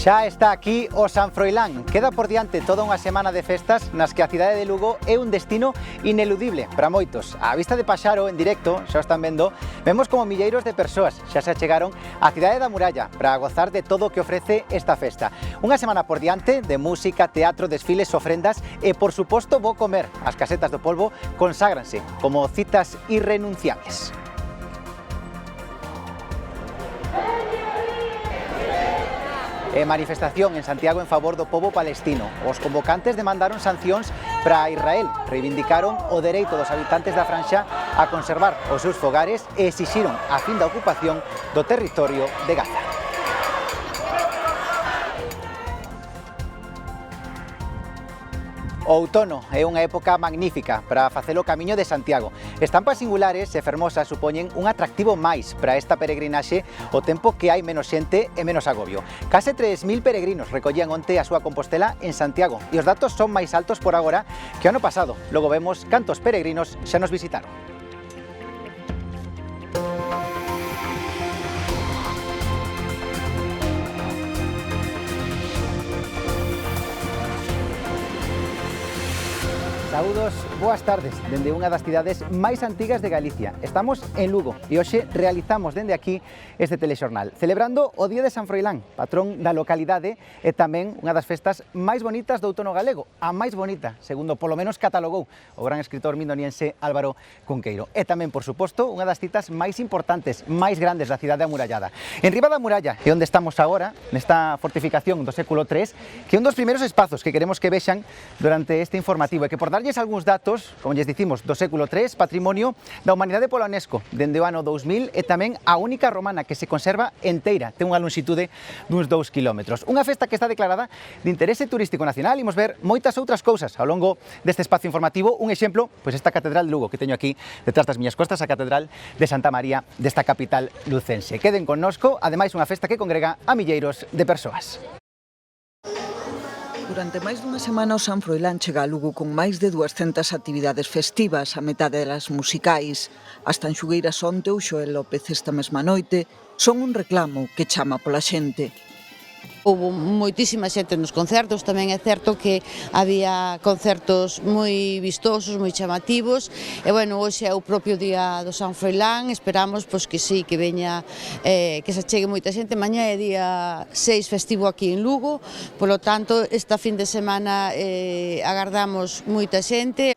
Xa está aquí o San Froilán. Queda por diante toda unha semana de festas nas que a cidade de Lugo é un destino ineludible para moitos. A vista de Paxaro, en directo, xa o están vendo, vemos como milleiros de persoas xa se achegaron á cidade da Muralla para gozar de todo o que ofrece esta festa. Unha semana por diante de música, teatro, desfiles, ofrendas e, por suposto, bo comer. As casetas do polvo conságranse como citas irrenunciables. Manifestación en Santiago en favor do pobo palestino. Os convocantes demandaron sancións para Israel, reivindicaron o dereito dos habitantes da franxa a conservar os seus fogares e exixiron a fin da ocupación do territorio de Gaza. O outono é unha época magnífica para facer o camiño de Santiago. Estampas singulares e fermosas supoñen un atractivo máis para esta peregrinaxe o tempo que hai menos xente e menos agobio. Case 3.000 peregrinos recollían onte a súa Compostela en Santiago e os datos son máis altos por agora que o ano pasado. Logo vemos cantos peregrinos xa nos visitaron. Saúdos, boas tardes, dende unha das cidades máis antigas de Galicia. Estamos en Lugo e hoxe realizamos dende aquí este telexornal, celebrando o Día de San Froilán, patrón da localidade e tamén unha das festas máis bonitas do outono galego, a máis bonita, segundo polo menos catalogou o gran escritor mindoniense Álvaro Cunqueiro. E tamén, por suposto, unha das citas máis importantes, máis grandes da cidade amurallada. En riba da muralla é onde estamos agora, nesta fortificación do século III, que é un dos primeiros espazos que queremos que vexan durante este informativo e que, por darlle algúns datos, como lles dicimos, do século III, patrimonio da humanidade pola UNESCO dende o ano 2000 e tamén a única romana que se conserva enteira, ten unha longitude duns 2 kilómetros. Unha festa que está declarada de interese turístico nacional. Imos ver moitas outras cousas ao longo deste espacio informativo. Un exemplo, pois esta catedral de Lugo que teño aquí detrás das miñas costas, a catedral de Santa María desta capital lucense. Queden connosco, ademais unha festa que congrega a milleiros de persoas. Durante máis dunha semana o San Froilán chega a Lugo con máis de 200 actividades festivas, a metade delas musicais. As tanxugueiras onte ou Xoel López esta mesma noite son un reclamo que chama pola xente. Houve moitísima xente nos concertos, tamén é certo que había concertos moi vistosos, moi chamativos, e bueno, hoxe é o propio día do San Froilán, esperamos pois que sí, que veña, que se achegue moita xente. Mañá é día 6 festivo aquí en Lugo, polo tanto, esta fin de semana agardamos moita xente.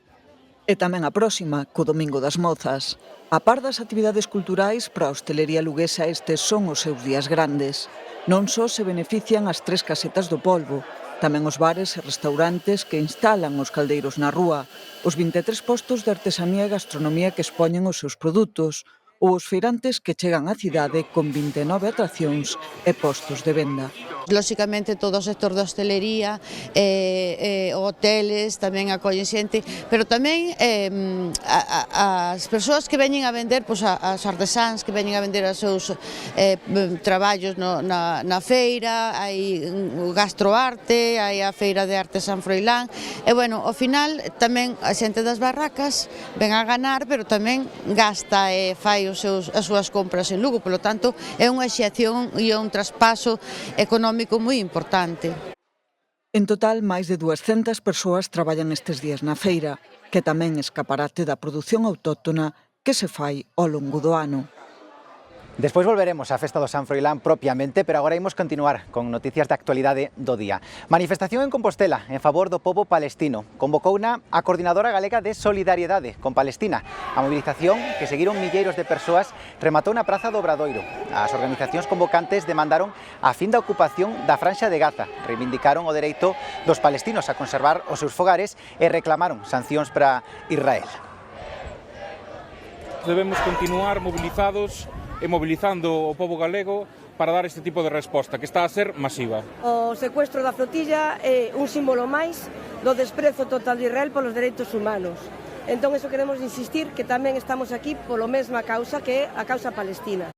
E tamén a próxima, co Domingo das Mozas. A par das actividades culturais, para a hostelería luguesa estes son os seus días grandes. Non só se benefician as 3 casetas do polvo, tamén os bares e restaurantes que instalan os caldeiros na rúa, os 23 postos de artesanía e gastronomía que expoñen os seus produtos, ou os feirantes que chegan á cidade con 29 atraccións e postos de venda. Lóxicamente todo o sector da hostelería, hoteles tamén acollen xente, pero tamén as persoas que veñen a vender, pois as artesáns que veñen a vender os seus traballos na feira, hai gastroarte, hai a feira de arte San Froilán, e bueno, ao final tamén a xente das barracas ven a ganar, pero tamén gasta e fai as súas compras en Lugo, polo tanto é unha excepción e un traspaso económico moi importante. En total, máis de 200 persoas traballan estes días na feira, que tamén é escaparate da produción autóctona que se fai ao longo do ano. Despois volveremos á festa do San Froilán propiamente, pero agora imos continuar con noticias de actualidade do día. Manifestación en Compostela en favor do pobo palestino. Convocouna a Coordinadora Galega de Solidariedade con Palestina. A mobilización, que seguiron milleiros de persoas, rematou na Praza do Obradoiro. As organizacións convocantes demandaron a fin da ocupación da franxa de Gaza, reivindicaron o dereito dos palestinos a conservar os seus fogares e reclamaron sancións para Israel. Debemos continuar movilizados e mobilizando o pobo galego para dar este tipo de resposta, que está a ser masiva. O secuestro da flotilla é un símbolo máis do desprezo total de Israel polos dereitos humanos. Entón, iso queremos insistir que tamén estamos aquí polo mesma causa que é a causa palestina.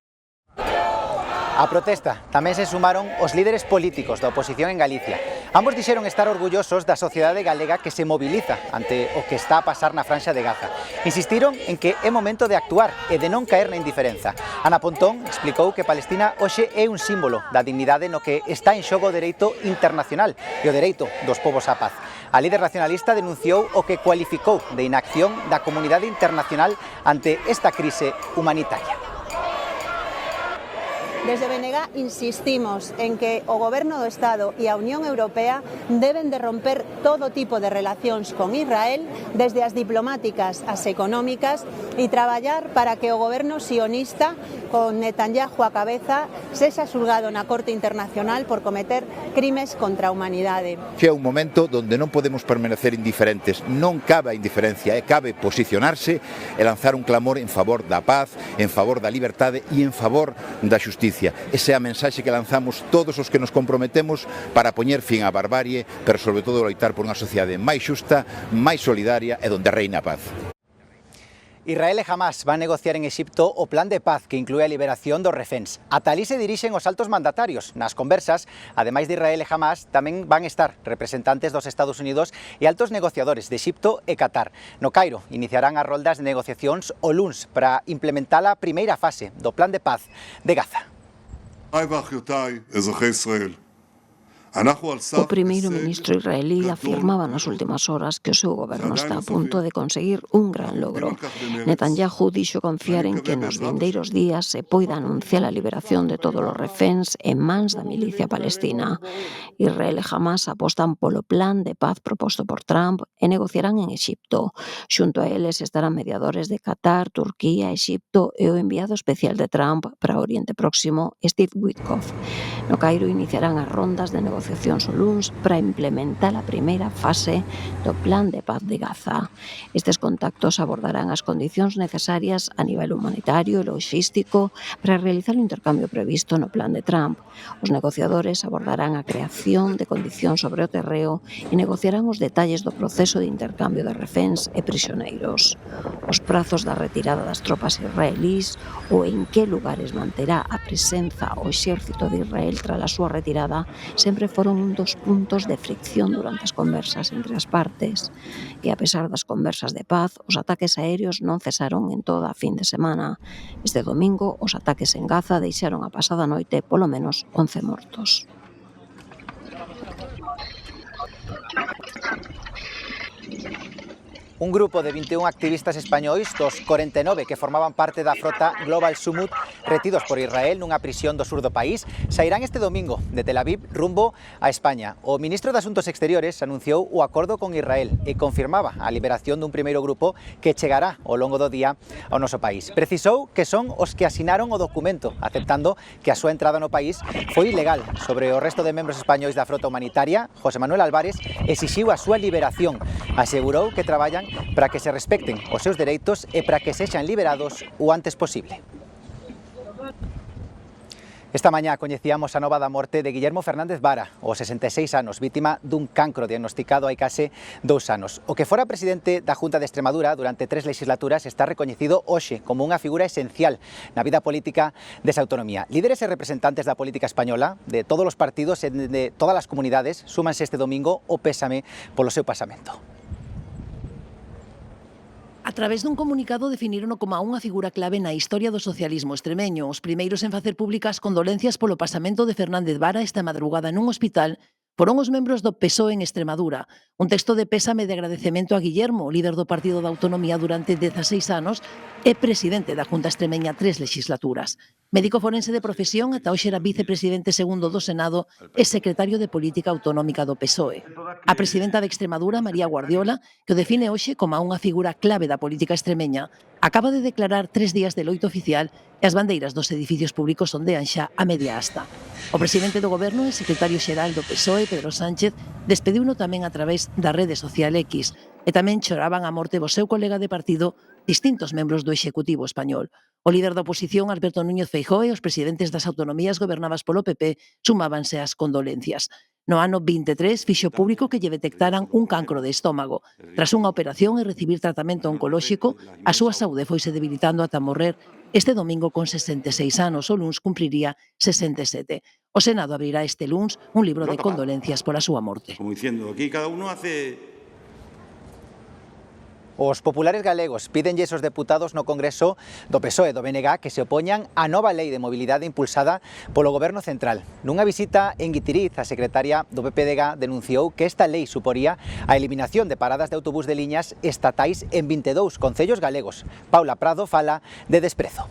A protesta tamén se sumaron os líderes políticos da oposición en Galicia. Ambos dixeron estar orgullosos da sociedade galega que se moviliza ante o que está a pasar na franxa de Gaza. Insistiron en que é momento de actuar e de non caer na indiferenza. Ana Pontón explicou que Palestina hoxe é un símbolo da dignidade no que está en xogo o dereito internacional e o dereito dos povos á paz. A líder nacionalista denunciou o que cualificou de inacción da comunidade internacional ante esta crise humanitaria. Desde BNG insistimos en que o Goberno do Estado e a Unión Europea deben de romper todo tipo de relacións con Israel, desde as diplomáticas ás económicas, e traballar para que o Goberno sionista, con Netanyahu á cabeza, sexa xulgado na Corte Internacional por cometer crimes contra a humanidade. Que é un momento onde non podemos permanecer indiferentes, non cabe a indiferencia, cabe posicionarse e lanzar un clamor en favor da paz, en favor da liberdade e en favor da xusticia. Esa é a mensaxe que lanzamos todos os que nos comprometemos para poñer fin á barbarie, pero sobre todo loitar por unha sociedade máis xusta, máis solidaria e onde reina a paz. Israel e Hamas van negociar en Exipto o plan de paz que inclúe a liberación dos reféns. Ata alí se dirixen os altos mandatarios. Nas conversas, ademais de Israel e Hamas, tamén van estar representantes dos Estados Unidos e altos negociadores de Exipto e Qatar. No Cairo iniciarán as roldas de negociacións o luns para implementar a primeira fase do plan de paz de Gaza. O primeiro ministro israelí afirmaba nas últimas horas que o seu goberno está a punto de conseguir un gran logro. Netanyahu dixo confiar en que nos vindeiros días se poida anunciar a liberación de todos os reféns en mans da milicia palestina. Israel e Hamas apostan polo plan de paz proposto por Trump e negociarán en Exipto. Xunto a eles estarán mediadores de Qatar, Turquía, Exipto e o enviado especial de Trump para o Oriente Próximo, Steve Witkoff. No Cairo iniciarán as rondas de negociacións o luns para implementar a primeira fase do plan de paz de Gaza. Estes contactos abordarán as condicións necesarias a nivel humanitario e logístico para realizar o intercambio previsto no plan de Trump. Os negociadores abordarán a creación de condicións sobre o terreo e negociarán os detalles do proceso de intercambio de reféns e prisioneiros. Os prazos da retirada das tropas israelís ou en que lugares manterá a presenza o exército de Israel tras a súa retirada sempre foron un dos puntos de fricción durante as conversas entre as partes. E a pesar das conversas de paz, os ataques aéreos non cesaron en toda a fin de semana. Este domingo, os ataques en Gaza deixaron a pasada noite polo menos 11 mortos. Un grupo de 21 activistas españois dos 49 que formaban parte da frota Global Summit retidos por Israel nunha prisión do sur do país sairán este domingo de Tel Aviv rumbo a España. O ministro de Asuntos Exteriores anunciou o acordo con Israel e confirmaba a liberación dun primeiro grupo que chegará ao longo do día ao noso país. Precisou que son os que asinaron o documento, aceptando que a súa entrada no país foi ilegal. Sobre o resto de membros españois da frota humanitaria, José Manuel Álvarez exixiu a súa liberación. Asegurou que traballan para que se respecten os seus dereitos e para que sexan liberados o antes posible. Esta mañá coñecíamos a nova da morte de Guillermo Fernández Vara, aos 66 anos, vítima dun cancro diagnosticado hai case 2 anos. O que fora presidente da Junta de Extremadura durante 3 legislaturas está recoñecido hoxe como unha figura esencial na vida política desa autonomía. Líderes e representantes da política española, de todos os partidos e de todas as comunidades, súmanse este domingo o pésame polo seu pasamento. A través dun comunicado definirono como unha figura clave na historia do socialismo extremeño, os primeiros en facer públicas condolencias polo pasamento de Fernández Vara esta madrugada nun hospital foron os membros do PSOE en Extremadura. Un texto de pésame de agradecemento a Guillermo, líder do Partido da Autonomía durante 16 anos e presidente da Junta Extremeña 3 legislaturas. Médico forense de profesión, ata hoxe era vicepresidente segundo do Senado e secretario de Política Autonómica do PSOE. A presidenta de Extremadura, María Guardiola, que o define hoxe como unha figura clave da política extremeña, acaba de declarar 3 días de loito oficial e as bandeiras dos edificios públicos ondean xa a media asta. O presidente do Goberno e secretario xeral do PSOE, Pedro Sánchez, despediuno tamén a través da rede social X e tamén choraban a morte do seu colega de partido distintos membros do Executivo español. O líder da oposición, Alberto Núñez Feijóo, e os presidentes das autonomías gobernadas polo PP sumábanse ás condolencias. No ano 23 fixo público que lle detectaran un cancro de estómago. Tras unha operación e recibir tratamento oncolóxico, a súa saúde foise debilitando ata morrer este domingo con 66 anos, o luns cumpriría 67. O Senado abrirá este luns un libro de condolencias pola súa morte. Como diciendo, aquí cada uno hace... Os populares galegos pídenlles aos deputados no Congreso do PSOE e do BNG que se opoñan á nova lei de mobilidade impulsada polo Goberno Central. Nunha visita en Guitiriz, a secretaria do PPDG denunciou que esta lei suporía a eliminación de paradas de autobús de liñas estatais en 22 concellos galegos. Paula Prado fala de desprezo.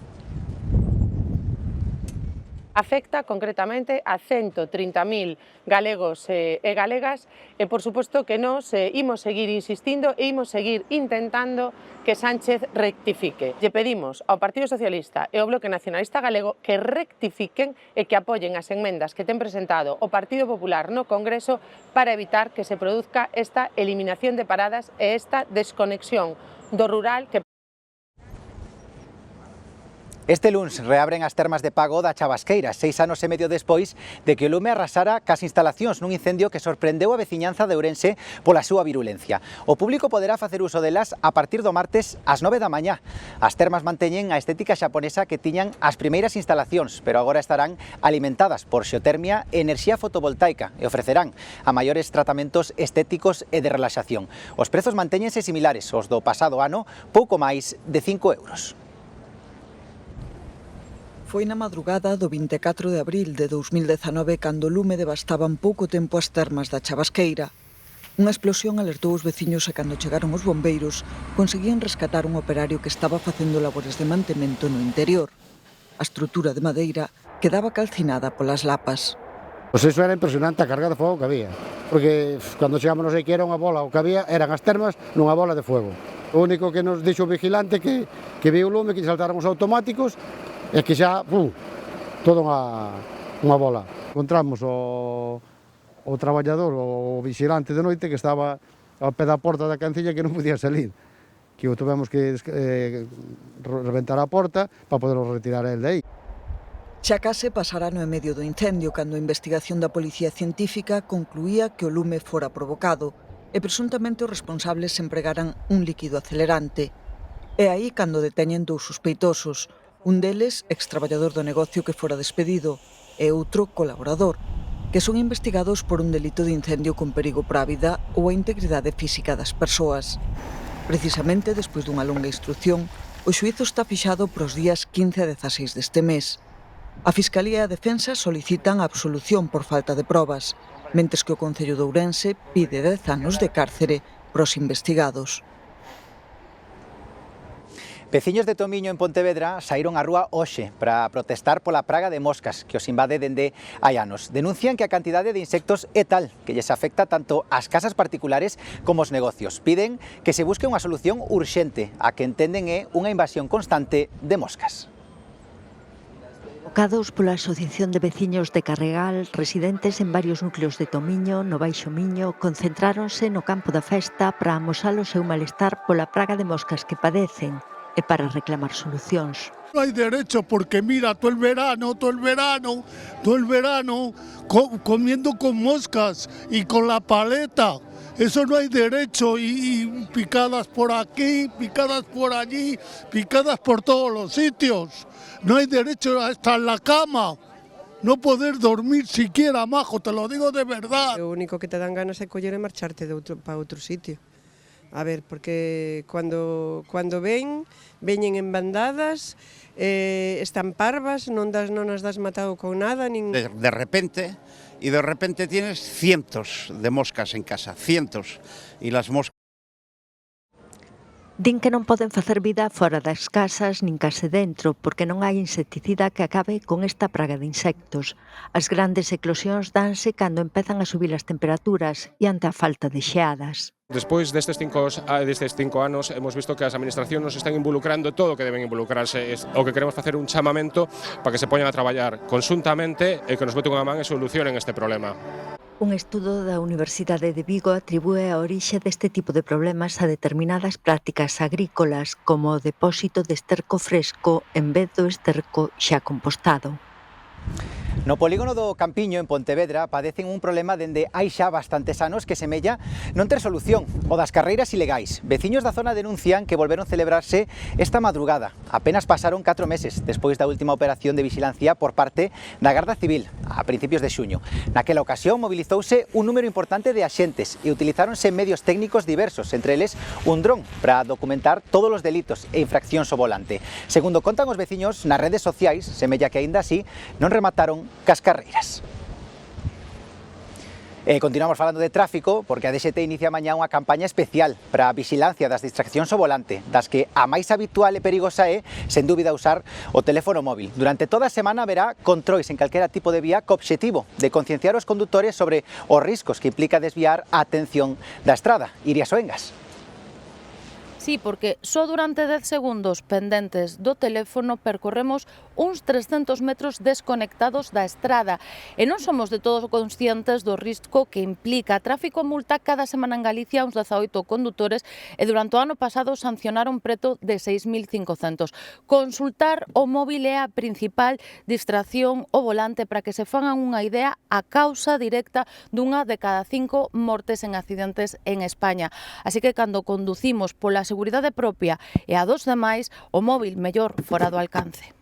Afecta concretamente a 130.000 galegos e galegas e, por suposto, que nós imos seguir insistindo e imos seguir intentando que Sánchez rectifique. Lle pedimos ao Partido Socialista e ao Bloque Nacionalista Galego que rectifiquen e que apoyen as enmendas que ten presentado o Partido Popular no Congreso para evitar que se produzca esta eliminación de paradas e esta desconexión do rural que Este luns reabren as termas de Pago da Chavasqueira, 6 anos e medio despois de que o lume arrasara cas instalacións nun incendio que sorprendeu a veciñanza de Ourense pola súa virulencia. O público poderá facer uso delas a partir do martes ás 9 da mañá. As termas manteñen a estética xaponesa que tiñan as primeiras instalacións, pero agora estarán alimentadas por xeotermia e enerxía fotovoltaica e ofrecerán a maiores tratamentos estéticos e de relaxación. Os prezos mantéñense similares aos do pasado ano, pouco máis de 5 euros. Foi na madrugada do 24 de abril de 2019 cando o lume devastaba en pouco tempo as termas da Chavasqueira. Unha explosión alertou os veciños e cando chegaron os bombeiros conseguían rescatar un operario que estaba facendo labores de mantemento no interior. A estrutura de madeira quedaba calcinada polas lapas. Pois iso era impresionante a carga de fogo que había, porque cando chegamos non sei que era unha bola, o que había eran as termas nunha bola de fuego. O único que nos dixo o vigilante que viu o lume, que saltaron os automáticos, e que xa, toda unha bola. Encontramos o traballador, o vigilante de noite, que estaba ao pé da porta da cancilla que non podía salir. Que o tuvemos que reventar a porta para poderlo retirar el de aí. Xa case pasará no medio do incendio cando a investigación da Policía Científica concluía que o lume fora provocado e presuntamente os responsables empregaran un líquido acelerante. E aí cando deteñen dous sospeitosos, un deles, extraballador do negocio que fora despedido, e outro colaborador, que son investigados por un delito de incendio con perigo para a vida ou a integridade física das persoas. Precisamente despois dunha longa instrucción, o xuízo está fixado para os días 15 a 16 deste mes. A Fiscalía e a Defensa solicitan a absolución por falta de probas, mentres que o Concello de Ourense pide 10 anos de cárcere para os investigados. Veciños de Tomiño en Pontevedra saíron á rúa hoxe para protestar pola praga de moscas que os invade dende hai anos. Denuncian que a cantidade de insectos é tal que lles afecta tanto ás casas particulares como aos negocios. Piden que se busque unha solución urxente a que entenden é unha invasión constante de moscas. Convocados pola Asociación de Veciños de Carregal, residentes en varios núcleos de Tomiño, no Baixo Miño, concentráronse no campo da festa para amosar o seu malestar pola praga de moscas que padecen e para reclamar solucións. No hay derecho porque mira, todo el verano comiendo con moscas y con la paleta. Eso no hay derecho y picadas por aquí, picadas por allí, picadas por todos los sitios. No hay derecho a estar en la cama. No poder dormir siquiera, majo, te lo digo de verdad. Lo único que te dan ganas é coller e marcharte para outro sitio. A ver, porque cuando veñen en bandadas, están parvas, non as das matado con nada. De repente tienes cientos de moscas en casa, cientos, y las moscas... Din que non poden facer vida fora das casas nin case dentro, porque non hai insecticida que acabe con esta praga de insectos. As grandes eclosións danse cando empezan a subir as temperaturas e ante a falta de xeadas. Despois destes 5 anos hemos visto que as administracións nos están involucrando todo o que deben involucrarse. O que queremos facer un chamamento para que se poñan a traballar conxuntamente e que nos boten unha man e solucionen este problema. Un estudo da Universidade de Vigo atribúe a orixe deste tipo de problemas a determinadas prácticas agrícolas, como o depósito de esterco fresco en vez do esterco xa compostado. No polígono do Campiño, en Pontevedra, padecen un problema dende hai xa bastantes anos que semella non ter solución, o das carreiras ilegais. Veciños da zona denuncian que volveron celebrarse esta madrugada. Apenas pasaron 4 meses despois da última operación de vigilancia por parte da Garda Civil, a principios de xuño. Naquela ocasión mobilizouse un número importante de axentes e utilizáronse medios técnicos diversos, entre eles un dron, para documentar todos os delitos e infraccións ao volante. Segundo contan os veciños, nas redes sociais, semella que aínda así non remataron cas carreiras. Continuamos falando de tráfico porque a DXT inicia mañá unha campaña especial para a vigilancia das distraccións ao volante, das que a máis habitual e perigosa é, sen dúbida, usar o teléfono móvil. Durante toda a semana haberá controis en calquera tipo de vía co obxectivo de concienciar os condutores sobre os riscos que implica desviar a atención da estrada. Iria Soengas. Sí, porque só durante 10 segundos pendentes do teléfono percorremos uns 300 metros desconectados da estrada e non somos de todos conscientes do risco que implica. Tráfico multa cada semana en Galicia uns 18 condutores e durante o ano pasado sancionaron preto de 6.500. Consultar o móvil é a principal distracción ao volante para que se fagan unha idea a causa directa dunha de cada 5 mortes en accidentes en España. Así que cando conducimos pola seguridade propia e a dos demais, o móvil mellor fora do alcance.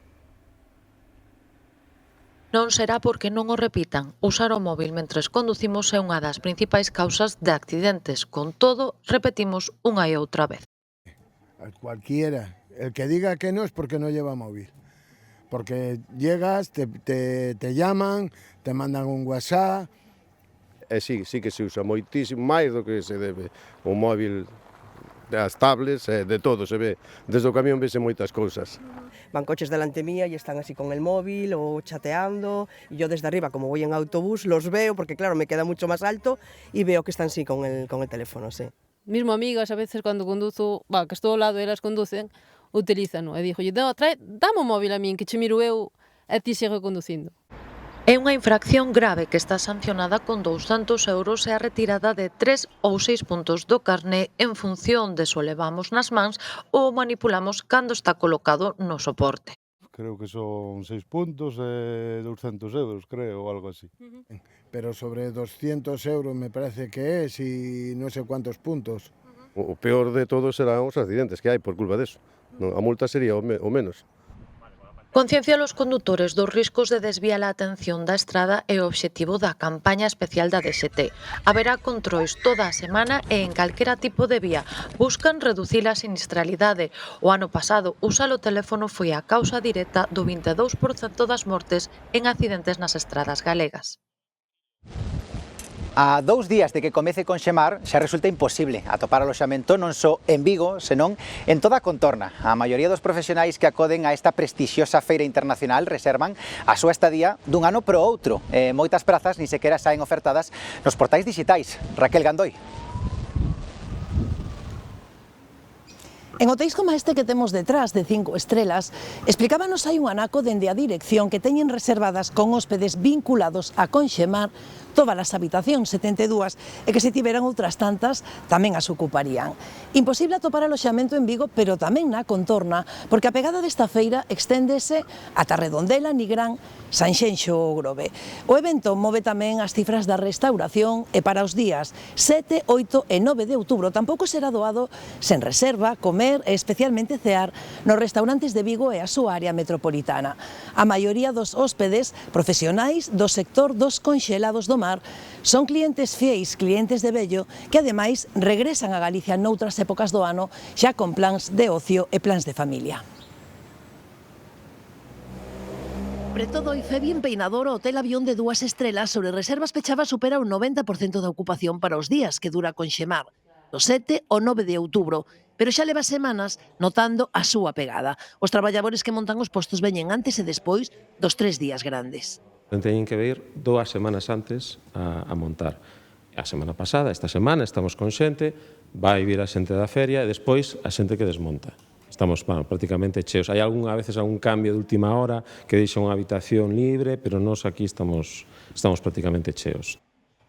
Non será porque non o repitan. Usar o móvil mentres conducimos é unha das principais causas de accidentes. Con todo, repetimos unha e outra vez. Cualquiera. El que diga que no es porque no lleva móvil. Porque llegas, te llaman, te mandan un WhatsApp. Sí que se usa moitísimo, máis do que se debe. O móvil, as tablets, de todo se ve. Desde o camión vese moitas cousas. Van coches delante mía y están así con el móvil o chateando, y yo desde arriba, como voy en autobús, los veo, porque claro, me queda mucho más alto, y veo que están así con el teléfono, sí. Mismo amigas, a veces cuando conduzo, que estou ao lado e elas conducen, utilizan, e dixo, dame o móvil a min, que che miro eu, e ti sigo conducindo. É unha infracción grave que está sancionada con 200 euros e a retirada de 3 ou 6 puntos do carné en función de se o levamos nas mans ou manipulamos cando está colocado no soporte. Creo que son 6 puntos e 200 euros, creo, ou algo así. Pero sobre 200 euros me parece que es y no sé cuántos puntos. O peor de todo serán os accidentes que hai por culpa deso. A multa sería o menos. Concienciar os condutores dos riscos de desviar a atención da estrada é o obxectivo da campaña especial da DXT. Haberá controis toda a semana e en calquera tipo de vía. Buscan reducir a sinistralidade. O ano pasado, usar o teléfono foi a causa directa do 22% das mortes en accidentes nas estradas galegas. A 2 días de que comece Conxemar xa resulta imposible atopar aloxamento non só en Vigo, senón en toda a contorna. A maioría dos profesionais que acoden a esta prestixiosa feira internacional reservan a súa estadía dun ano pro outro. Moitas prazas ni sequera saen ofertadas nos portais digitais. Raquel Gandoi. En hotéis como este que temos detrás de 5 estrelas, explicábanos hai un anaco dende a dirección que teñen reservadas con hóspedes vinculados a Conxemar todas as habitacións, 72, e que se tiveran outras tantas tamén as ocuparían. Imposible atopar aloxamento en Vigo, pero tamén na contorna, porque a pegada desta feira exténdese ata Redondela, Nigrán, Sanxenxo ou Grove. O evento move tamén as cifras da restauración e para os días 7, 8 e 9 de outubro tampouco será doado sen reserva, comer e especialmente cear nos restaurantes de Vigo e a súa área metropolitana. A maioría dos hóspedes profesionais do sector dos conxelados do mar son clientes fiéis, clientes de vello, que ademais regresan a Galicia noutras épocas do ano xa con plans de ocio e plans de familia. Preto do Ifebi en Peinador, o Hotel Avión de 2 estrelas sobre reservas pechaba supera un 90% da ocupación para os días que dura Conxemar, do 7 ao 9 de outubro, pero xa leva semanas notando a súa pegada. Os traballadores que montan os postos veñen antes e despois dos 3 días grandes. Teñen que vir 2 semanas antes a montar. A semana pasada, esta semana, estamos con xente, vai vir a xente da feria e despois a xente que desmonta. Estamos prácticamente cheos. Hai a veces algún cambio de última hora que deixa unha habitación libre, pero nós aquí estamos prácticamente cheos.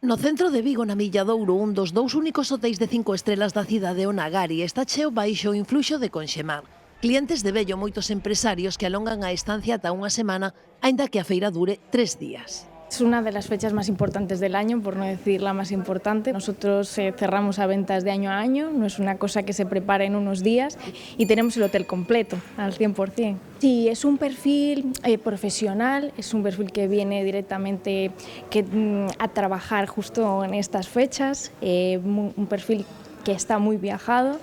No centro de Vigo, na Milladouro, un dos 2 únicos hotéis de 5 estrelas da cidade, o Nagari, está cheo baixo o influxo de Conxemar. Clientes de vello moitos empresarios que alongan a estancia ata unha semana, aínda que a feira dure 3 días. Es una de las fechas más importantes del año, por no decir la más importante. Nosotros cerramos a ventas de año a año, no es una cosa que se prepara en unos días y tenemos el hotel completo al 100%. Sí, es un perfil profesional, es un perfil que viene directamente a trabajar justo en estas fechas, un perfil que está muy viajado.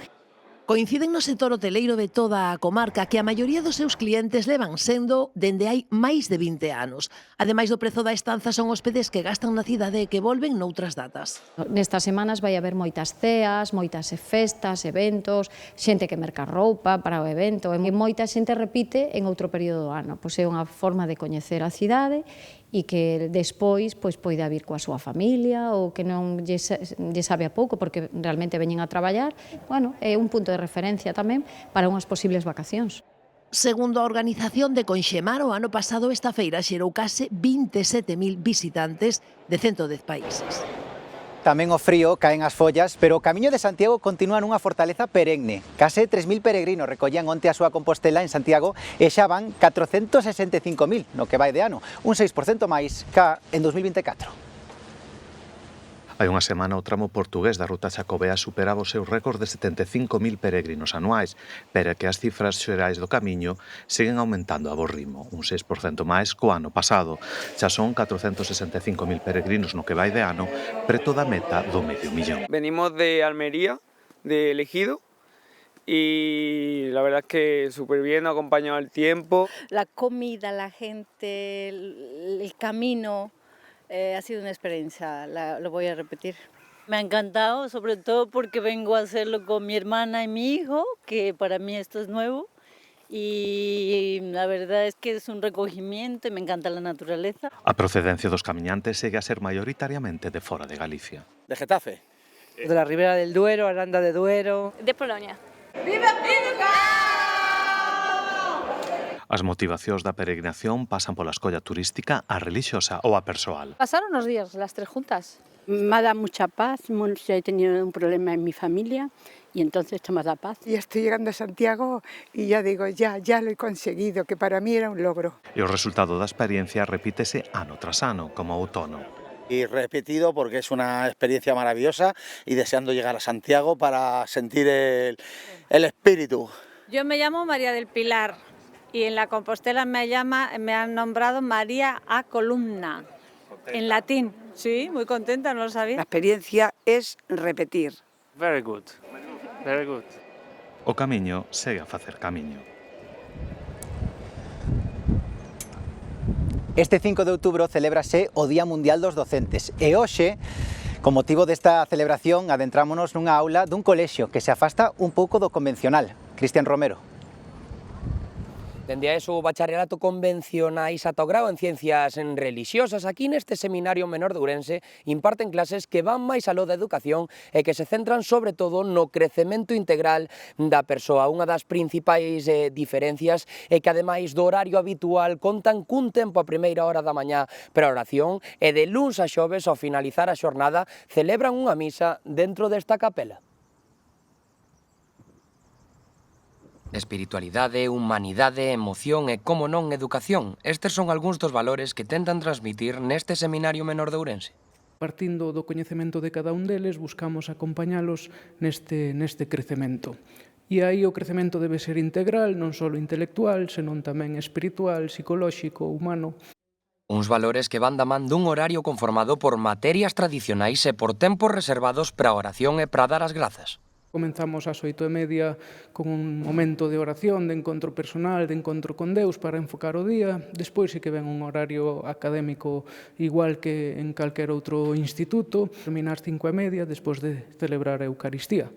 Coinciden no sector hoteleiro de toda a comarca que a maioría dos seus clientes levan sendo dende hai máis de 20 anos. Ademais do prezo da estanza, son hóspedes que gastan na cidade e que volven noutras datas. Nestas semanas vai haber moitas ceas, moitas festas, eventos, xente que merca roupa para o evento, e moita xente repite en outro período do ano. Pois é unha forma de coñecer a cidade e que despois poida vir coa súa familia ou que non lle sabe a pouco porque realmente veñen a traballar. Bueno, é un punto de referencia tamén para unhas posibles vacacións. Segundo a organización de Conxemar, o ano pasado esta feira xerou case 27.000 visitantes de 110 países. Tamén o frío, caen as follas, pero o Camiño de Santiago continúa nunha fortaleza perenne. Case 3.000 peregrinos recollían onte a súa Compostela en Santiago e xa van 465.000 no que vai de ano, un 6% máis ca en 2024. Hai unha semana o tramo portugués da ruta xacobea superaba o seu récord de 75.000 peregrinos anuais, pero que as cifras xerais do Camiño seguen aumentando a bo ritmo, un 6% máis co ano pasado. Xa son 465.000 peregrinos no que vai de ano, preto da meta do medio millón. Venimos de Almería, de Ejido, y la verdad es que súper bien, ha acompañado el tiempo. La comida, la gente, el camino... ha sido una experiencia, lo voy a repetir. Me ha encantado, sobre todo porque vengo a hacerlo con mi hermana y mi hijo, que para mí esto es nuevo. Y la verdad es que es un recogimiento y me encanta la naturaleza. A procedencia dos camiñantes segue a ser maioritariamente de fora de Galicia. De Getafe. De la Ribera del Duero, Aranda de Duero. De Polonia. ¡Viva Pínica! As motivacións da peregrinación pasan pola escolla turística, a relixiosa ou a persoal. Pasaron unos días las tres juntas. Me ha dado mucha paz, he tenido un problema en mi familia y entonces esto me da paz. Y estoy llegando a Santiago y ya digo, ya lo he conseguido, que para mí era un logro. E o resultado da experiencia repítese ano tras ano, como outono. Y repetido porque es una experiencia maravillosa y deseando llegar a Santiago para sentir el espíritu. Yo me llamo María del Pilar y en la Compostela me han nombrado María a Columna, en latín. Sí, muy contenta, no lo sabía. La experiencia es repetir. Very good, very good. O camiño segue a facer camiño. Este 5 de outubro celébrase o Día Mundial dos Docentes e hoxe, con motivo desta celebración, adentrámonos nunha aula dun colexio que se afasta un pouco do convencional. Cristian Romero. Dende a eso o bacharelato convencionais ata o grao en ciencias religiosas, aquí neste seminario menor de Ourense imparten clases que van máis aló da educación e que se centran sobre todo no crecemento integral da persoa. Unha das principais diferencias é que ademais do horario habitual contan cun tempo a primeira hora da mañá para a oración e de luns a xoves ao finalizar a xornada celebran unha misa dentro desta capela. Espiritualidade, humanidade, emoción e, como non, educación. Estes son algúns dos valores que tentan transmitir neste seminario menor de Ourense. Partindo do coñecemento de cada un deles, buscamos acompañalos neste crecemento. E aí o crecemento debe ser integral, non só intelectual, senón tamén espiritual, psicolóxico, humano. Uns valores que van da man dun horario conformado por materias tradicionais e por tempos reservados para a oración e para dar as grazas. Comenzamos ás 8:30 con un momento de oración, de encontro personal, de encontro con Deus para enfocar o día. Despois sí que ven un horario académico igual que en calquer outro instituto. Termina ás 5:30 despois de celebrar a Eucaristía.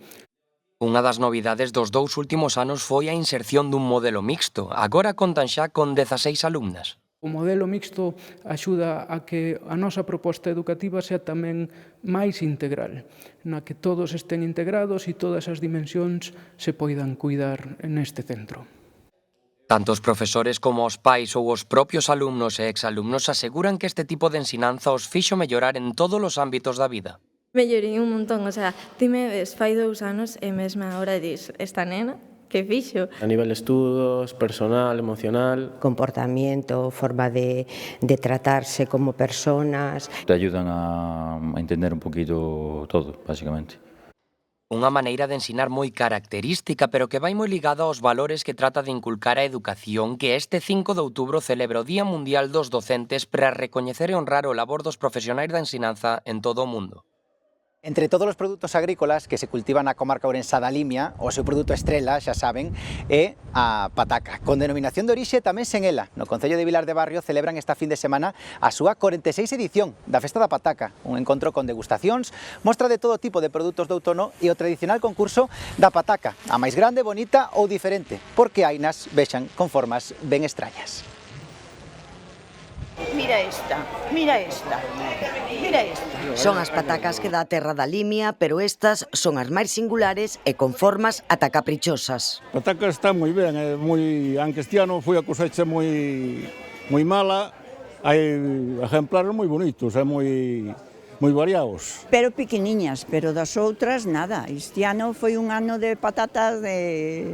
Unha das novidades dos 2 últimos anos foi a inserción dun modelo mixto. Agora contan xa con 16 alumnas. O modelo mixto axuda a que a nosa proposta educativa sea tamén máis integral, na que todos estén integrados e todas as dimensións se poidan cuidar neste centro. Tanto os profesores como os pais ou os propios alumnos e exalumnos aseguran que este tipo de ensinanza os fixo mellorar en todos os ámbitos da vida. Mellorei un montón, ti me ves fai 2 anos e mesmo agora dis, esta nena que fixo. A nivel estudos, personal, emocional. Comportamiento, forma de tratarse como personas. Te ayudan a entender un poquito todo, básicamente. Unha maneira de ensinar moi característica, pero que vai moi ligada aos valores que trata de inculcar a educación, que este 5 de outubro celebra o Día Mundial dos Docentes para recoñecer e honrar o labor dos profesionais da ensinanza en todo o mundo. Entre todos os produtos agrícolas que se cultivan na comarca ourensá da Limia, o seu produto estrela, xa saben, é a pataca. Con denominación de orixe tamén sen ela. No Concello de Vilar de Barrio celebran esta fin de semana a súa 46 edición da Festa da Pataca, un encontro con degustacións, mostra de todo tipo de produtos de outono e o tradicional concurso da pataca, a máis grande, bonita ou diferente, porque hainas vexan con formas ben extrañas. Mira esta, mira esta, mira esta. Son as patacas que dá a terra da Limia, pero estas son as máis singulares e con formas ata caprichosas. A pataca está moi ben, aunque este ano foi a cosecha moi mala, hai ejemplares moi bonitos, moi variados. Pero pequeniñas, pero das outras nada. Este ano foi un ano de patatas de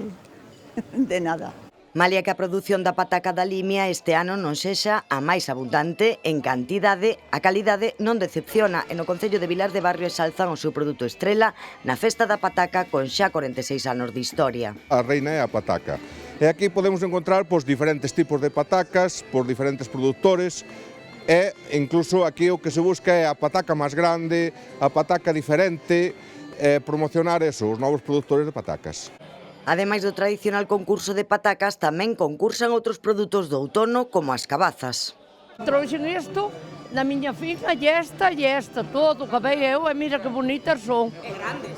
nada. Malia que a produción da pataca da Limia este ano non sexa a máis abundante en cantidade, a calidade non decepciona e no Concello de Vilar de Barrio exalzan o seu produto estrela na Festa da Pataca con xa 46 anos de historia. A reina é a pataca. E aquí podemos encontrar diferentes tipos de patacas, por diferentes produtores, e incluso aquí o que se busca é a pataca máis grande, a pataca diferente, promocionar os novos produtores de patacas. Ademais do tradicional concurso de patacas, tamén concursan outros produtos do outono como as cabazas. Trouxen isto na miña finca e esta, todo, cabei eu e mira que bonitas son.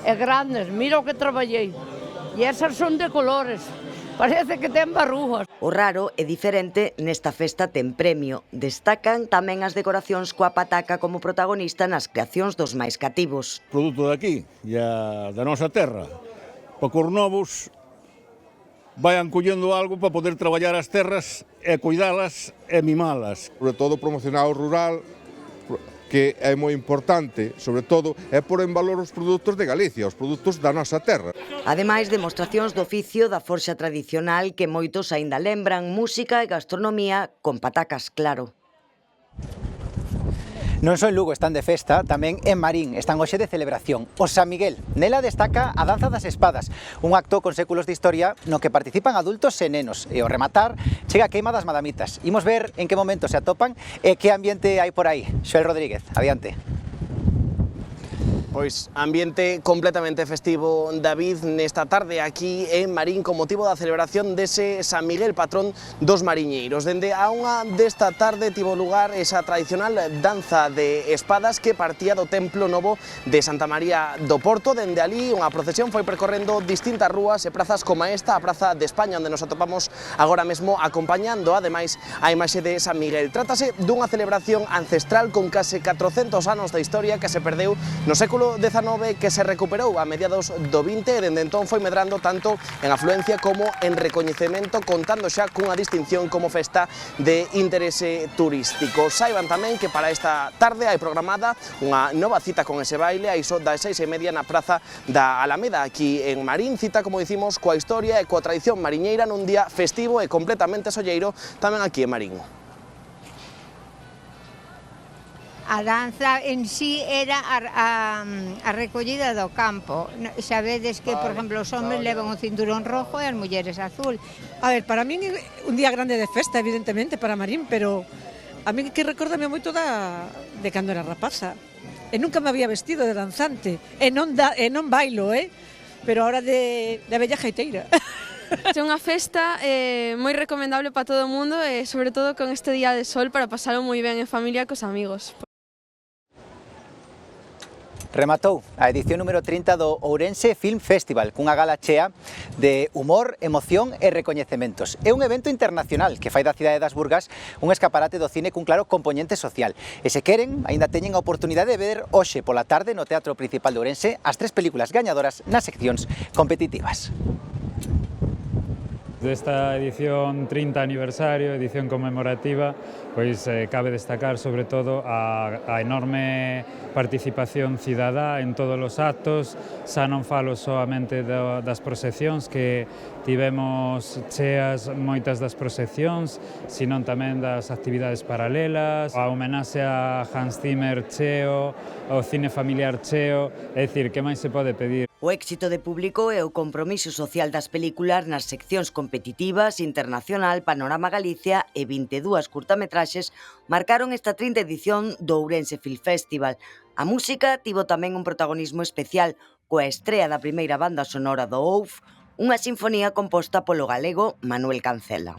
E grandes, mira o que traballei. E esas son de colores, parece que ten barrujas. O raro e diferente nesta festa ten premio. Destacan tamén as decoracións coa pataca como protagonista nas creacións dos máis cativos. Produto daqui, da nosa terra. Para cos novos vayan collendo algo para poder traballar as terras e cuidalas e mimalas. Sobre todo promocionar o rural, que é moi importante, sobre todo, é pôr en valor os produtos de Galicia, os produtos da nosa terra. Ademais, demostracións do oficio da forxa tradicional que moitos aínda lembran, música e gastronomía con patacas, claro. Non só en Lugo están de festa, tamén en Marín están hoxe de celebración. O San Miguel, nela destaca a danza das espadas, un acto con séculos de historia no que participan adultos e nenos. E ao rematar, chega a queima das madamitas. Imos ver en que momento se atopan e que ambiente hai por aí. Xoel Rodríguez, adiante. Pois ambiente completamente festivo, David, nesta tarde aquí en Marín con motivo da celebración dese San Miguel, patrón dos mariñeiros. Dende a unha desta tarde tivo lugar esa tradicional danza de espadas que partía do Templo Novo de Santa María do Porto. Dende ali unha procesión foi percorrendo distintas rúas e prazas como esta, a Praza de España, onde nos atopamos agora mesmo acompañando ademais a imaxe de San Miguel. Trátase dunha celebración ancestral con case 400 anos da historia que se perdeu no século XIX, que se recuperou a mediados do 20 e dende entón foi medrando tanto en afluencia como en recoñecemento, contando xa cunha distinción como festa de interese turístico. Saiban tamén que para esta tarde hai programada unha nova cita con ese baile a iso das 6:30 na Praza da Alameda aquí en Marín, cita como dicimos coa historia e coa tradición mariñeira nun día festivo e completamente solleiro tamén aquí en Marín. A danza en sí era a recollida do campo. Sabedes que, por exemplo, os homes levan o cinturón rojo e as mulleres azul. A ver, para min é un día grande de festa, evidentemente, para Marín, pero a mí que recórdame moito de cando era rapaza. E nunca me había vestido de danzante. E non bailo, pero ahora de bella gaiteira. É unha festa moi recomendable para todo o mundo e sobre todo con este día de sol para pasalo moi ben en familia cos amigos. Rematou a edición número 30 do Ourense Film Festival, cunha gala chea de humor, emoción e recoñecementos. É un evento internacional que fai da cidade das Burgas un escaparate do cine cun claro componente social. E se queren, aínda teñen a oportunidade de ver hoxe pola tarde no Teatro Principal de Ourense as 3 películas gañadoras nas seccións competitivas. Desta edición 30 aniversario, edición conmemorativa, pois cabe destacar sobre todo a enorme participación cidadá en todos os actos. Xa non falo soamente das procesións, que tivemos cheas moitas das procesións, sino tamén das actividades paralelas, a homenaxe a Hans Zimmer cheo, ao cine familiar cheo, é dicir, que máis se pode pedir? O éxito de público e o compromiso social das películas nas seccións competitivas, Internacional, Panorama Galicia e 22 curtametraxes marcaron esta 30 edición do Ourense Film Festival. A música tivo tamén un protagonismo especial coa estrea da primeira banda sonora do OUF, unha sinfonía composta polo galego Manuel Cancela.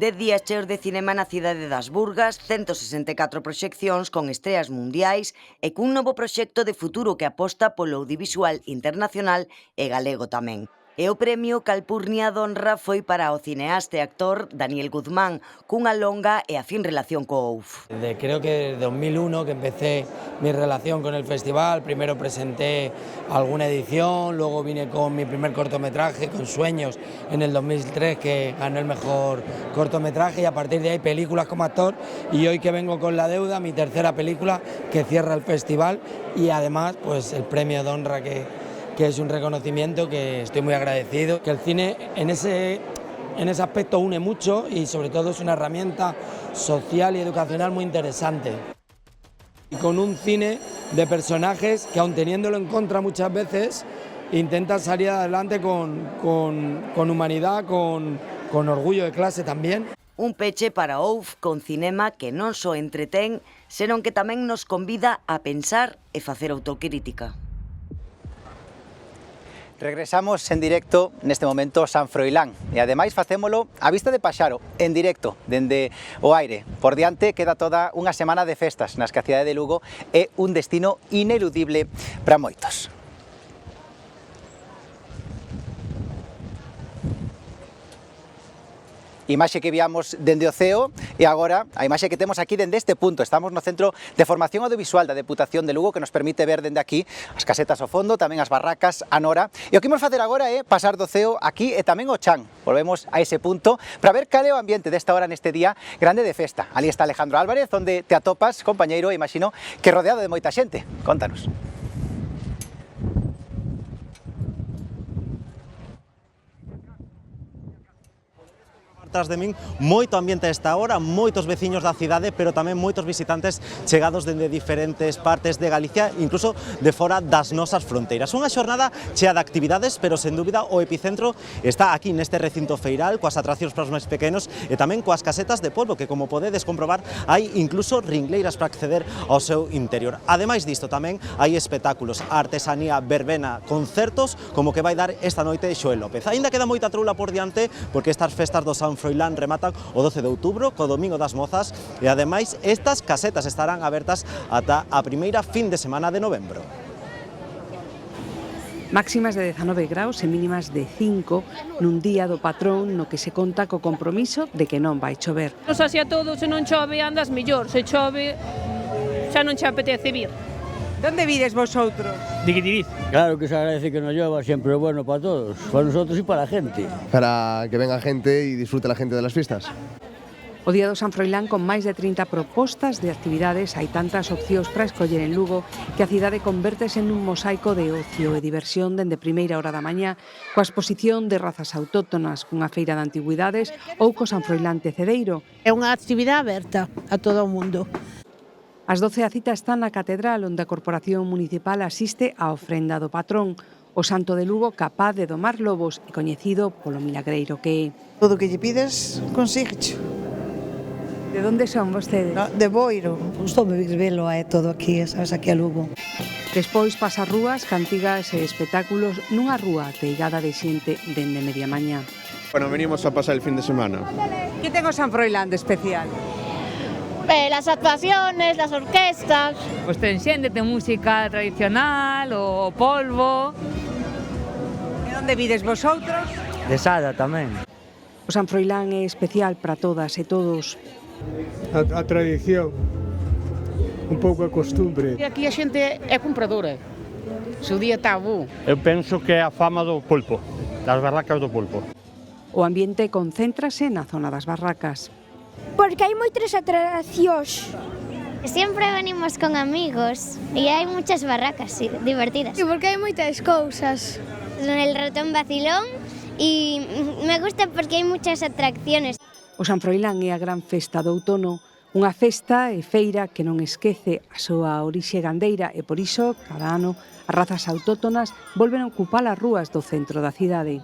10 días cheos de cinema na cidade das Burgas, 164 proxeccións con estreas mundiais e cun novo proxecto de futuro que aposta polo audiovisual internacional e galego tamén. E o premio Calpurnia d'Honra foi para o cineasta e actor Daniel Guzmán, cunha longa e afín relación co OUF. Creo que desde 2001 que empecé mi relación con el festival, primero presenté alguna edición, luego vine con mi primer cortometraje, con Sueños, en el 2003, que ganó el mejor cortometraje, y a partir de ahí películas como actor, y hoy que vengo con La Deuda, mi tercera película que cierra el festival, y además pues el premio de honra que es un reconocimiento que estoy muy agradecido, que el cine en ese aspecto une mucho y sobre todo es una herramienta social y educacional muy interesante. Y con un cine de personajes que, aun teniéndolo en contra muchas veces, intentan salir adelante con humanidad, con orgullo de clase también. Un peche para OUF con cinema que non só entretén, senón que tamén nos convida a pensar e facer autocrítica. Regresamos en directo neste momento San Froilán e ademais facémolo a vista de Paxaro, en directo, dende o aire. Por diante queda toda unha semana de festas nas que a cidade de Lugo é un destino ineludible para moitos. Imaxe que viamos dende o ceo e agora a imaxe que temos aquí dende este punto. Estamos no Centro de Formación Audiovisual da Deputación de Lugo, que nos permite ver dende aquí as casetas ao fondo, tamén as barracas, a nora. E o que imos facer agora é pasar do ceo aquí e tamén o chan. Volvemos a ese punto para ver cal é o ambiente desta hora neste día grande de festa. Ali está Alejandro Álvarez, onde te atopas, compañeiro, e imagino que rodeado de moita xente. Contanos. Tras de min, moito ambiente a esta hora, moitos veciños da cidade, pero tamén moitos visitantes chegados dende diferentes partes de Galicia, incluso de fora das nosas fronteiras. Unha xornada chea de actividades, pero sen dúbida o epicentro está aquí neste recinto feiral, coas atraccións para os máis pequenos e tamén coas casetas de polvo, que como podedes comprobar, hai incluso ringleiras para acceder ao seu interior. Ademais disto tamén hai espectáculos, artesanía, verbena, concertos, como que vai dar esta noite Xoel López. Aínda queda moita troula por diante, porque estas festas do San Froilán rematan o 12 de outubro, co Domingo das Mozas, e ademais estas casetas estarán abertas ata a primeira fin de semana de novembro. Máximas de 19 graus e mínimas de 5 nun día do patrón no que se conta co compromiso de que non vai chover. Nos así a todo, se non chove andas mellor, se chove xa non che apetece vir. Donde vides vosotros? De Guitiriz. Claro que se agradece que nos llueva, siempre bueno para todos, para nosotros y para la gente. Para que venga gente y disfrute la gente de las fiestas. O Día do San Froilán, con máis de 30 propostas de actividades, hai tantas opcións para escoller en Lugo que a cidade convértese nun mosaico de ocio e diversión dende primeira hora da mañá, coa exposición de razas autóctonas, cunha feira de antigüidades ou co San Froilán Tecedeiro. É unha actividade aberta a todo o mundo. Ás 12 a cita está na Catedral, onde a Corporación Municipal asiste á ofrenda do patrón, o Santo de Lugo capaz de domar lobos e coñecido polo milagreiro que é. Todo o que lle pides, consíguecho. De onde son vostedes? No, de Boiro. Gustoume velo todo aquí, sabes, aquí a Lugo. Despois pasa rúas, cantigas e espectáculos nunha rúa teigada de xente dende media mañá. Bueno, venimos a pasar el fin de semana. Que ten o San Froilán de especial? Las actuaciones, las orquestas. Pues ten xente, ten música tradicional, o polvo. E onde vides vosotros? De Sada tamén. O San Froilán é especial para todas e todos. A tradición, un pouco a costumbre. E aquí a xente é compradora. Su día tabú. Eu penso que é a fama do pulpo, das barracas do pulpo. O ambiente concéntrase na zona das barracas. Porque hai moitas atraccións. Siempre venimos con amigos y hay muchas barracas divertidas. E porque hai moitas cousas. El ratón vacilón y me gusta porque hay muchas atracciones. O San Froilán é a gran festa do outono, unha festa e feira que non esquece a súa orixe gandeira e por iso, cada ano, as razas autóctonas volven a ocupar as rúas do centro da cidade.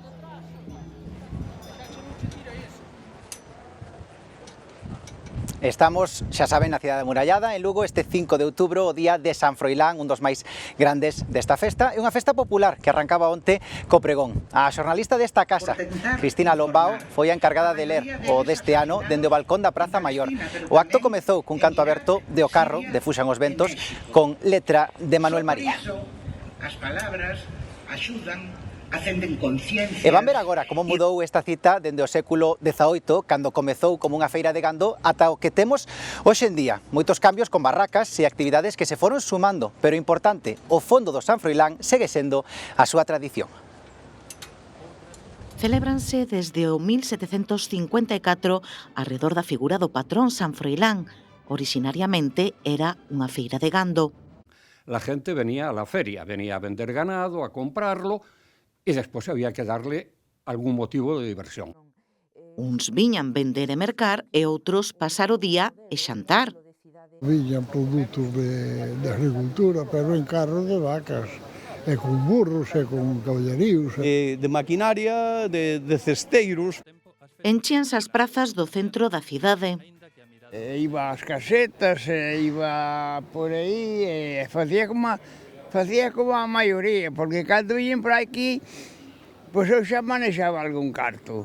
Estamos, xa saben, na cidade amurallada, en Lugo, este 5 de outubro, o día de San Froilán, un dos máis grandes desta festa. É unha festa popular que arrancaba onte co pregón. A xornalista desta casa, Cristina Lombao, foi a encargada de ler o deste ano dende o balcón da Praza Maior. O acto comezou cun canto aberto de O Carro, de Fuxan os Ventos, con letra de Manuel María. As palabras axudan acenden conciencia. E van ver agora como mudou esta cita dende o século XVIII, cando comezou como unha feira de gando, ata o que temos hoxe en día. Moitos cambios con barracas e actividades que se foron sumando, pero importante, o fondo do San Froilán segue sendo a súa tradición. Celébranse desde o 1754 arredor da figura do patrón San Froilán. Orixinariamente era unha feira de gando. La gente venía a la feria, venía a vender ganado, a comprarlo, e despois había que darle algún motivo de diversión. Uns viñan vender e mercar e outros pasar o día e xantar. Viñan produtos de agricultura, pero en carros de vacas, e con burros, e con caballeríos. De maquinaria, de cesteiros. Enchíanse as prazas do centro da cidade. Iba ás casetas, iba por aí, e facía como a maioría, porque cando viñen por aquí, pois eu xa manexaba algún carto.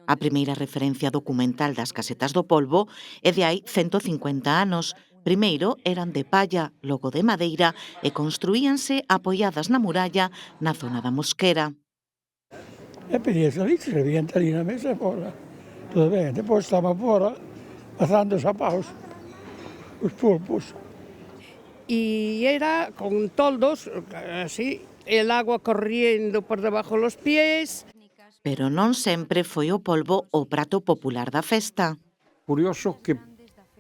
A primeira referencia documental das casetas do polvo é de hai 150 anos. Primeiro eran de palla, logo de madeira e construíanse apoiadas na muralla na zona da Mosquera. E pedías ali, que servían ali na mesa fora. Todo ben, depois estaban fora, pasando os apaus, os pulpos. Y era con toldos, así, el agua corriendo por debajo de los pies. Pero non sempre foi o polvo o prato popular da festa. Curioso que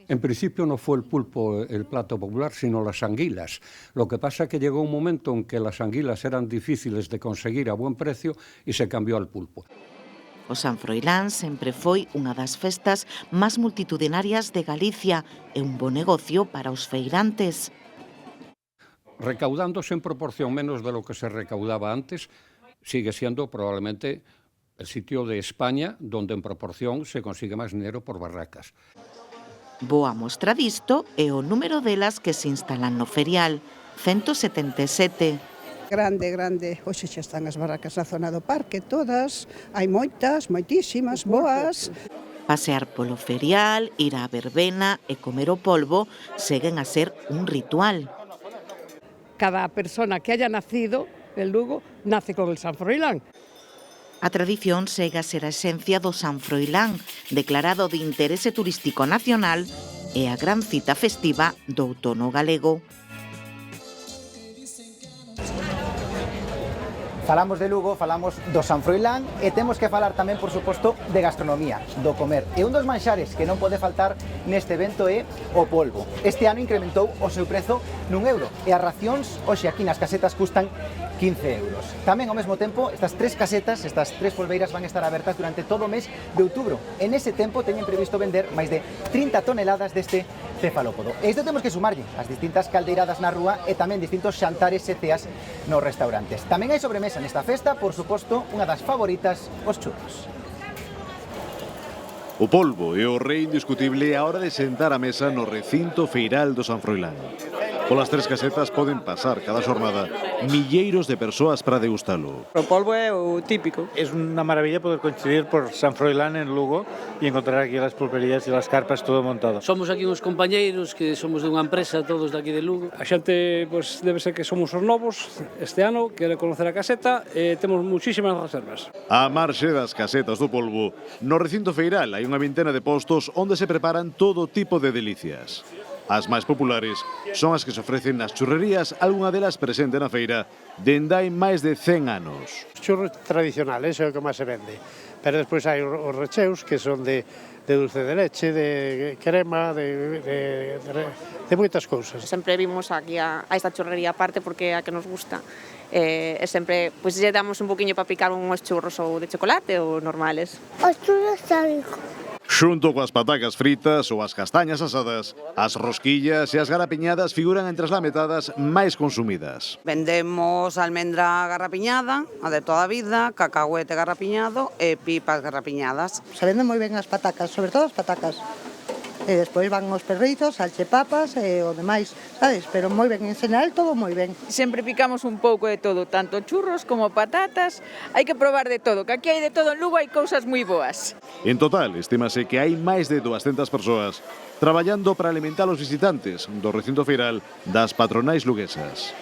en principio no fue el pulpo el plato popular, sino las anguilas. Lo que pasa es que llegó un momento en que las anguilas eran difíciles de conseguir a buen precio y se cambió al pulpo. O San Froilán sempre foi unha das festas máis multitudinarias de Galicia e un bo negocio para os feirantes. Recaudándose en proporción menos de lo que se recaudaba antes, sigue siendo probablemente el sitio de España donde en proporción se consigue máis dinero por barracas. Boa mostra disto é o número delas que se instalan no ferial, 177. Grande. Hoxe xa están as barracas na zona do parque, todas. Hai moitísimas, boas. Pasear polo ferial, ir á verbena e comer o polvo seguen a ser un ritual. Cada persona que haya nacido en Lugo nace con el San Froilán. A tradición segue a ser a esencia do San Froilán, declarado de interese turístico nacional e a gran cita festiva do outono galego. Falamos de Lugo, falamos do San Froilán e temos que falar tamén, por suposto, de gastronomía, do comer. E un dos manxares que non pode faltar neste evento é o polvo. Este ano incrementou o seu prezo n'€1 e as racións hoxe aquí nas casetas custan 15 euros. Tamén ao mesmo tempo, estas tres casetas, estas tres polveiras van estar abertas durante todo o mes de outubro. En ese tempo teñen previsto vender máis de 30 toneladas deste cefalópodo. E isto temos que sumarlle as distintas caldeiradas na rúa e tamén distintos xantares e ceas nos restaurantes. Tamén hai sobremesa nesta festa, por suposto, unha das favoritas, os churros. O polvo é o rei indiscutible a hora de sentar a mesa no recinto feiral do San Froilán. Polas tres casetas poden pasar cada xornada milleiros de persoas para degustalo. O polvo é o típico. Es una maravilla poder coincidir por San Froilán en Lugo y encontrar aquí las pulperías y las carpas todo montado. Somos aquí uns compañeiros que somos de unha empresa, todos daqui de Lugo. A xente, pues, debe ser que somos os novos este ano, quere conocer a caseta e temos muchísimas reservas. A marxe das casetas do polvo, no recinto feiral hai unha vintena de postos onde se preparan todo tipo de delicias. As máis populares son as que se ofrecen nas churrerías, algunha delas presente na feira dende hai máis de 100 anos. Os churros tradicionales é o que máis se vende, pero despois hai os recheus que son de dulce de leche, de crema, de moitas cousas. Sempre vimos aquí a esta churrería aparte porque é a que nos gusta. E sempre pois lle damos un poquinho para picar uns churros ou de chocolate ou normales. Os churros están ricos. Xunto coas patacas fritas ou as castañas asadas, as rosquillas e as garapiñadas figuran entre as lametadas máis consumidas. Vendemos almendra garrapiñada, a de toda a vida, cacahuete garrapiñado e pipas garrapiñadas. Se venden moi ben as patacas, sobre todo as patacas. E despois van os perritos, salchepapas e o demais, sabes? Pero moi ben, en general todo moi ben. Sempre picamos un pouco de todo, tanto churros como patatas, hai que probar de todo, que aquí hai de todo en Lugo, hai cousas moi boas. En total, estímase que hai máis de 200 persoas traballando para alimentar os visitantes do recinto feiral das patronais luguesas.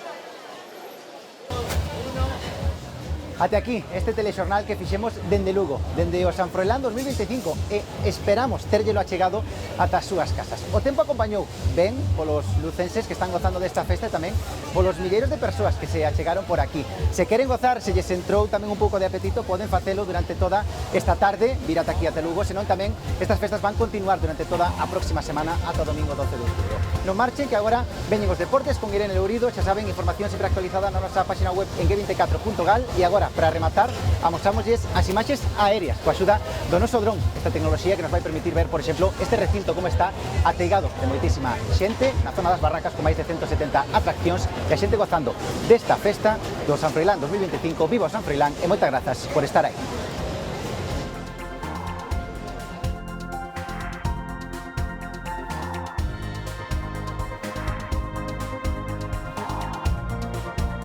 Até aquí este telexornal que fixemos dende Lugo, dende o San Froilán 2025 e esperamos terllelo achegado ata as súas casas. O tempo acompañou ben polos lucenses que están gozando desta festa e tamén polos milleiros de persoas que se achegaron por aquí. Se queren gozar, se lles entrou tamén un pouco de apetito, poden facelo durante toda esta tarde, vir ata aquí ata Lugo, senón tamén estas festas van continuar durante toda a próxima semana ata o domingo 12 de outubro. Non marchen que agora veñen os deportes con Irene Lourido, xa saben, información sempre actualizada na nosa página web en g24.gal e agora, para rematar, amosámoslles as imaxes aéreas coa axuda do noso dron, esta tecnoloxía que nos vai permitir ver, por exemplo, este recinto como está ateigado de moitísima xente na zona das barracas con máis de 170 atraccións e a xente gozando desta festa do San Froilán 2025. Viva o San Froilán e moitas grazas por estar aí.